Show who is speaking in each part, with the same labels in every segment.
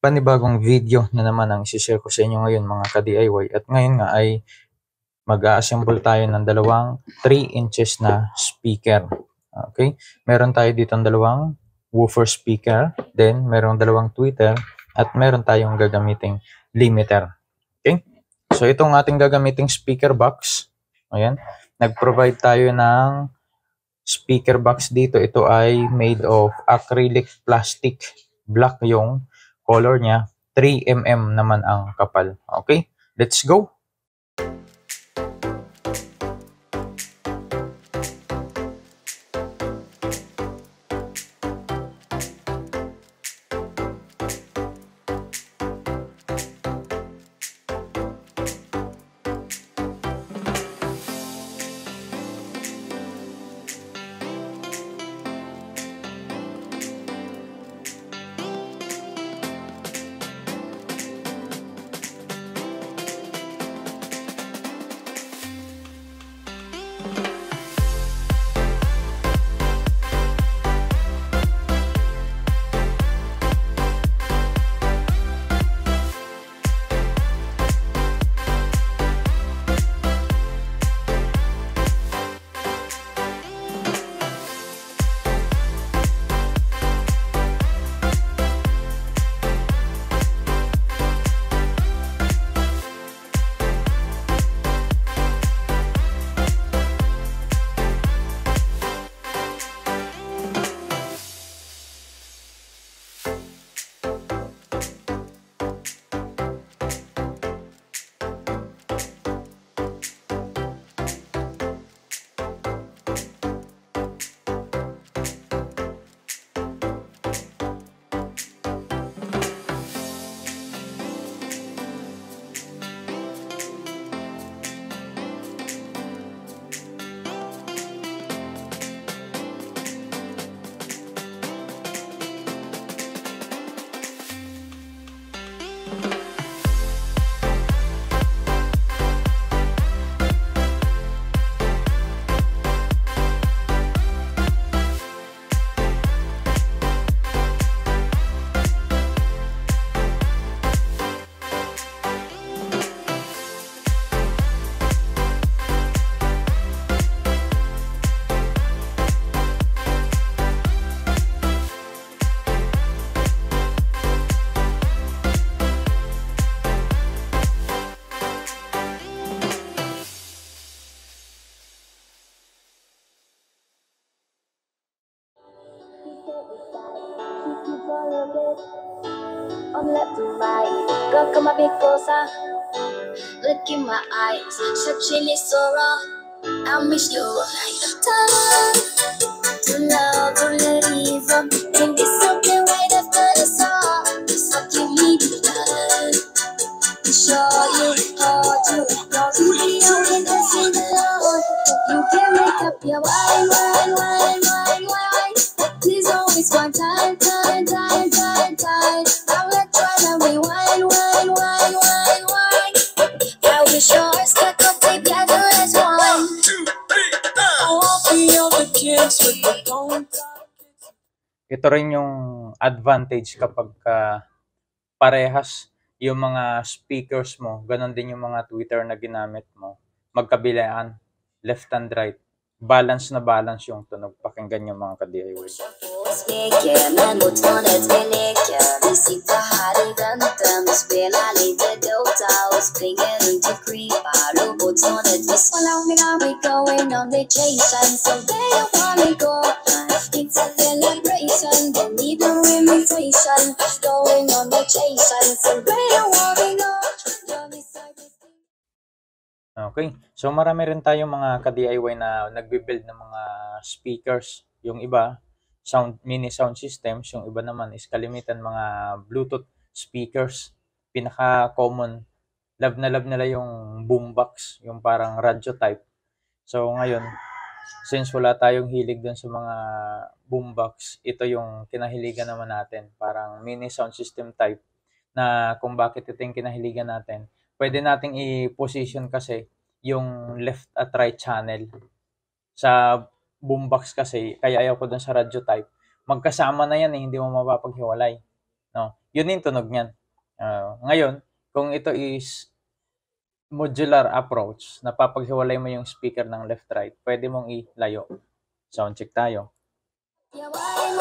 Speaker 1: panibagong video na naman ang isi-share ko sa inyo ngayon mga ka-DIY. At ngayon nga ay mag-a-assemble tayo ng dalawang 3 inches na speaker. Okay? Meron tayo dito ang dalawang woofer speaker, then meron dalawang tweeter, at meron tayong gagamiting limiter. Okay? So itong ating gagamiting speaker box, ayan, nag-provide tayo ng speaker box dito. Ito ay made of acrylic plastic. Black yung color niya. 3mm naman ang kapal. Okay? Let's go!
Speaker 2: On left and right, girl, come a bit closer. Look in my eyes, searching is so raw. I miss you. Time to love, to leave. Think it's something right after the song. So give me the love. Show you how to. Don't be only dancing alone. You can make up your mind, mind, mind, mind, mind. Please always one time, time, time, time, time. I'm not trying to rewind, wind, wind, wind, wind. I wish yours could go together as one. 1, 2, 3, I won't be all the kids with the phone.
Speaker 1: Ito rin yung advantage kapag parehas yung mga speakers mo, ganon din yung mga tweeter na ginamit mo, magkabilaan, left and right, balance na balance yung tunog. Pakinggan yung mga ka-DIY.
Speaker 2: It's a celebration, don't need no invitation. Going on vacation, so where you wanna go?
Speaker 1: Okay, so marami rin tayong mga ka-DIY na nagbi-build ng mga speakers. Yung iba, mini sound systems. Yung iba naman is kalimitan mga Bluetooth speakers. Pinaka-common, love na love nila yung boombox, yung parang radio type. So ngayon, since wala tayong hilig dun sa mga boombox, ito yung kinahiligan naman natin. Parang mini sound system type na kung bakit ito yung kinahiligan natin. Pwede nating i-position kasi yung left at right channel. Sa boombox kasi, kaya ayaw ko dun sa radio type. Magkasama na yan hindi mo mapapaghiwalay. No? yun yung tunog niyan. Ngayon, kung ito is modular approach, napapaghiwalay mo yung speaker ng left-right, pwede mong ilayo. Sound check tayo.
Speaker 2: Yeah, wine.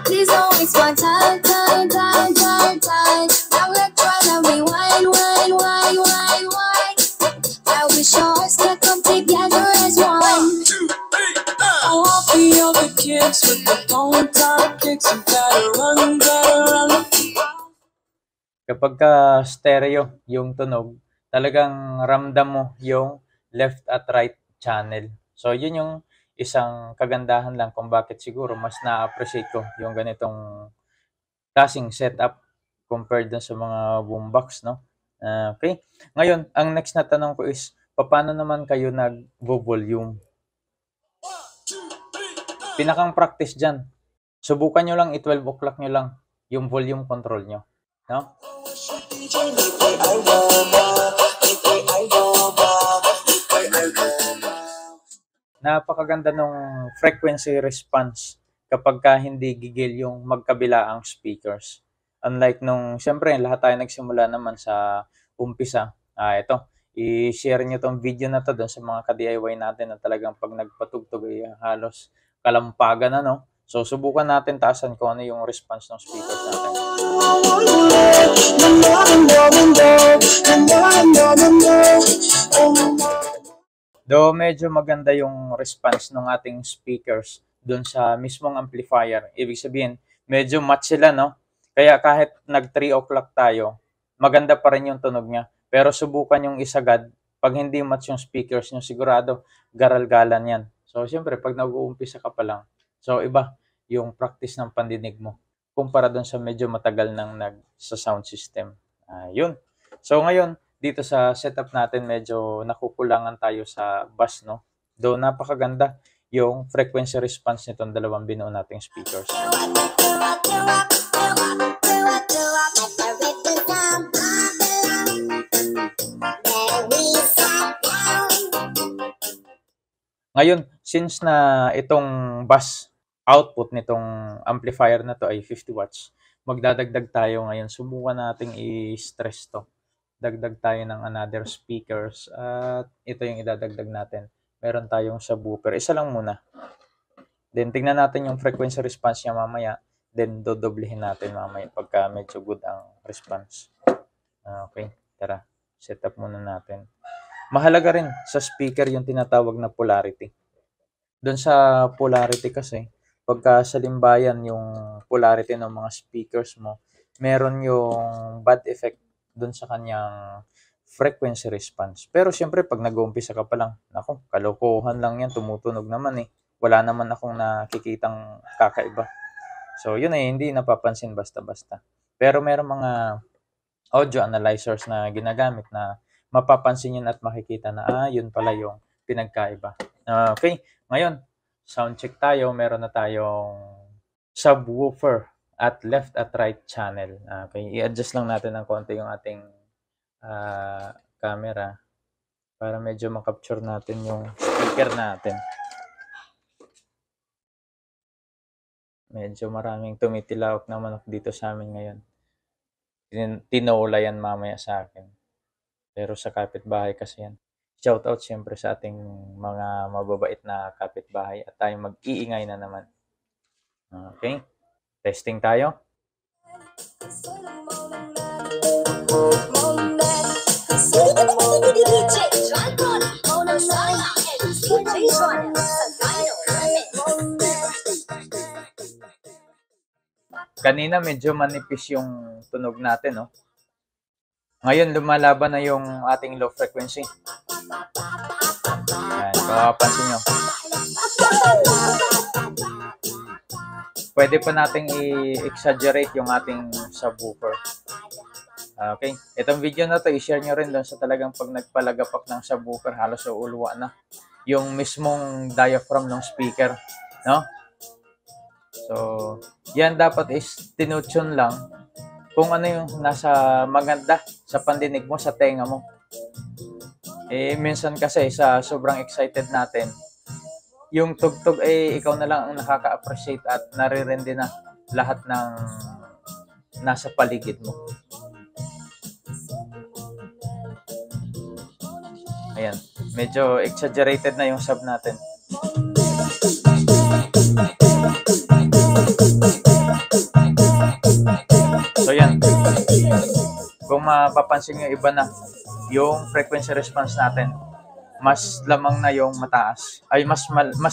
Speaker 2: Please don't waste my time. Now let's try to rewind, wine. I wish our hearts could come together as one.
Speaker 3: Oh, I'll be on the kicks with the bone top kicks. You gotta run.
Speaker 1: Kapag stereo yung tunog, talagang ramdam mo yung left at right channel. So, yun yung isang kagandahan lang kung bakit siguro mas na-appreciate ko yung ganitong klaseng setup compared dun sa mga boombox, no? Okay. Ngayon, ang next na tanong ko is, paano naman kayo nag-volume? Pinakang practice dyan, subukan nyo lang, i-12 o'clock nyo lang yung volume control nyo. No? Napakaganda nung frequency response kapag hindi gigil yung magkabila ang speakers. Unlike nung, syempre, lahat tayo nagsimula naman sa umpisa. Ito, i-share nyo tong video na to doon sa mga ka-DIY natin na talagang pag nagpatugtog ay halos kalampagan na, no? So, subukan natin taasan kung ano yung response ng speakers natin. Though medyo maganda yung response ng ating speakers doon sa mismong amplifier. Ibig sabihin, medyo match sila, no? Kaya kahit nag 3 o'clock tayo, maganda pa rin yung tunog niya. Pero subukan yung isagad, pag hindi match yung speakers nyo, sigurado garal-galan yan. So, siyempre, pag nag-uumpisa ka pa lang, so iba yung practice ng pandinig mo kumpara doon sa medyo matagal nang sa sound system. Yun. So, ngayon, dito sa setup natin, medyo nakukulangan tayo sa bass, no? Though napakaganda yung frequency response nitong dalawang binuo nating speakers. Ngayon, since na itong bass output nitong amplifier na to ay 50 watts, magdadagdag tayo ngayon. Subukan nating i-stress to. Dagdag tayo ng another speakers at ito yung idadagdag natin. Meron tayong subwoofer. Isa lang muna. Then tingnan natin yung frequency response niya mamaya. Then dodoblehin natin mamaya pagka medyo good ang response. Okay, tara. Set up muna natin. Mahalaga rin sa speaker yung tinatawag na polarity. Doon sa polarity kasi, pagka sa limbayan yung polarity ng mga speakers mo, meron yung bad effect doon sa kanyang frequency response. Pero syempre, pag nag-uumpisa ka pa lang, naku, kalokohan lang yan, tumutunog naman eh. Wala naman akong nakikitang kakaiba. So, yun eh, hindi napapansin basta-basta. Pero meron mga audio analyzers na ginagamit na mapapansin yun at makikita na, yun pala yung pinagkaiba. Okay, ngayon, sound check tayo. Meron na tayong subwoofer at left at right channel. Okay, i-adjust lang natin ng konti yung ating camera para medyo makapture natin yung speaker natin. Medyo maraming tumitilawak na manok dito sa amin ngayon. Tinola yan mamaya sa akin. Pero sa kapitbahay kasi yan. Shout out siyempre sa ating mga mababait na kapitbahay at tayo mag-iingay na naman. Okay? Testing tayo. Kanina medyo manipis yung tunog natin, no? Ngayon lumalaban na yung ating low frequency. Yan, papansin nyo. Pwede pa nating i-exaggerate yung ating subwoofer. Okay. Itong video na to, i-share nyo rin doon sa talagang pag nagpalagapak ng subwoofer, halos uulwa na yung mismong diaphragm ng speaker. No? So, yan dapat is tinutune lang kung ano yung nasa maganda sa pandinig mo, sa tenga mo. Minsan kasi sa sobrang excited natin, yung tugtog ikaw na lang ang nakaka-appreciate at naririndi na. lahat ng nasa paligid mo. Ayan, medyo exaggerated na yung sub natin. So yan, kung mapapansin nyo, iba na yung frequency response natin. Mas lamang na yung mataas. Ay, mas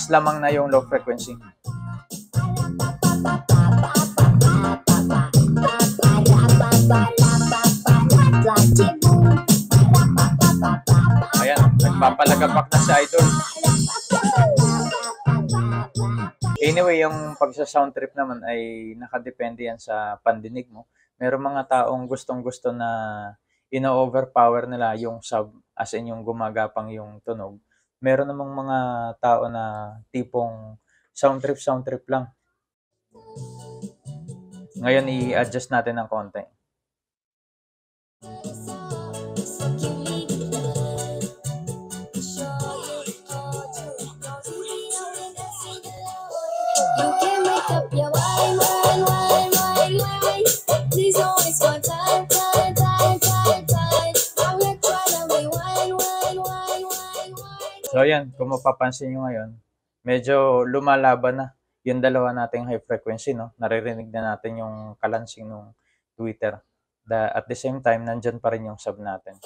Speaker 1: lamang na yung low frequency. Ayan, nagpapalagapak na si Idol. Anyway, yung pagsa-sound trip naman ay nakadepende yan sa pandinig mo. Meron mga taong gustong-gusto na ino-overpower nila yung sub, as in yung gumagapang yung tunog. Meron namang mga tao na tipong sound trip lang. Ngayon, i-adjust natin ng konti.
Speaker 2: You can make up your mind, mind. Please don't waste my time. I'm gonna try to rewind.
Speaker 1: So ayan, kung mapapansin nyo ngayon, medyo lumalaban na yung dalawa nating high frequency, no? Naririnig na natin yung kalansing ng Twitter. At the same time, nandyan pa rin yung sub natin.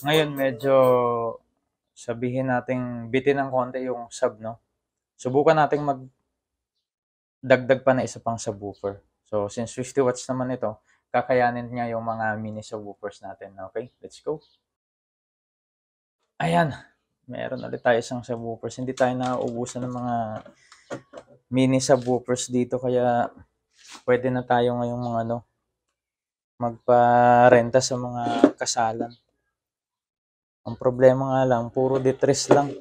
Speaker 1: Ngayon, medyo sabihin nating bitin ng konti yung sub, no? Subukan nating magdagdag pa na isa pang subwoofer. So, since 50 watts naman ito, kakayanin niya yung mga mini subwoofers natin. Okay, let's go. Ayan, meron ulit tayo isang subwoofers. Hindi tayo nauubusan ng mga mini subwoofers dito, kaya pwede na tayo ngayong mga magparenta sa mga kasalan. Ang problema nga lang, puro detres lang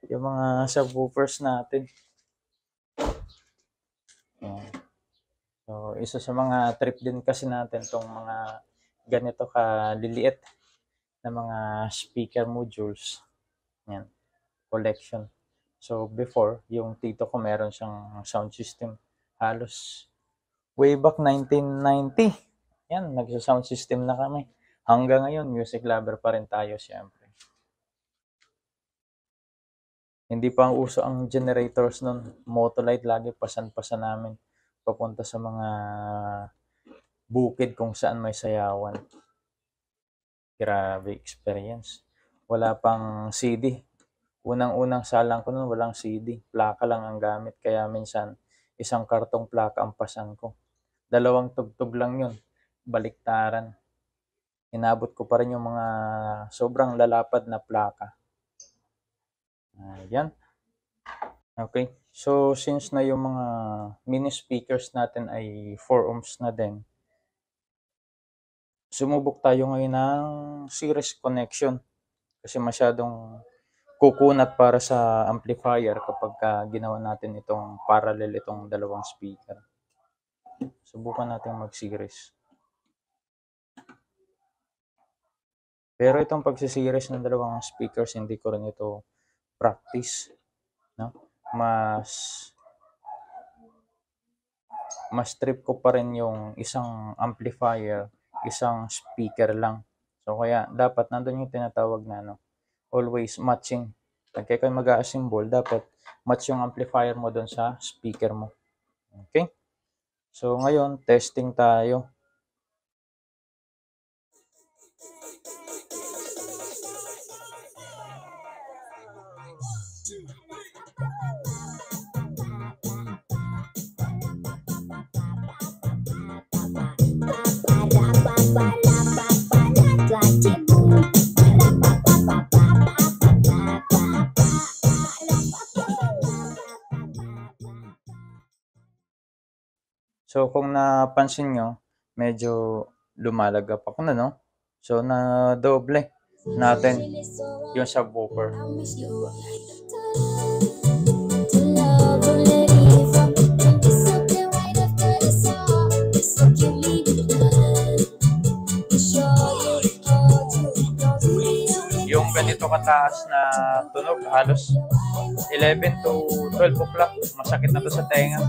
Speaker 1: yung mga subwoofers natin. So, isa sa mga trip din kasi natin tong mga ganito kaliliit na mga speaker modules. Yan, collection. So, before, yung tito ko meron siyang sound system. Halos way back 1990. Yan, nagsa-sound system na kami. Hanggang ngayon, music lover pa rin tayo, siyempre. Hindi pa ang uso ang generators nun. Motolite lagi pasan-pasan namin. Papunta sa mga bukid kung saan may sayawan. Grabe experience. Wala pang CD. Unang-unang salang ko nun, walang CD. Plaka lang ang gamit. Kaya minsan, isang kartong plaka ang pasan ko. 2 tugtog lang yun. Baliktaran. Inabot ko pa rin yung mga sobrang lalapad na plaka. Ayan. Okay. So, since na yung mga mini speakers natin ay 4 ohms na din, sumubok tayo ngayon ng series connection. Kasi masyadong kukunat para sa amplifier kapag ginawa natin itong parallel, itong dalawang speaker. Subukan natin mag-series. Pero itong pagsiseries ng dalawang speakers, hindi ko rin ito practice, no? Mas trip ko pa rin yung isang amplifier, isang speaker lang. So kaya dapat nandun yung tinatawag na always matching. Pagka kayo mag-a-assemble, dapat match yung amplifier mo doon sa speaker mo. Okay? So ngayon, testing tayo. So, kung napansin nyo, medyo lumalagap ako na, no? So, na doble natin yung subwoofer. ganito kataas na tunog, halos 11 to 12 o'clock. Masakit na to sa tenga.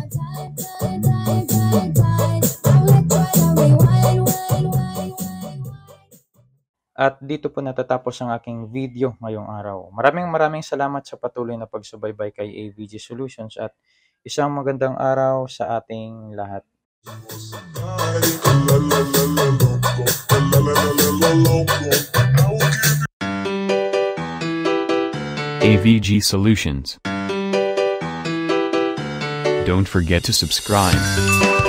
Speaker 1: At dito po natatapos ang aking video ngayong araw. Maraming salamat sa patuloy na pagsubaybay kay AVG Solutions at isang magandang araw sa ating lahat.
Speaker 4: AVG Solutions. Don't forget to subscribe.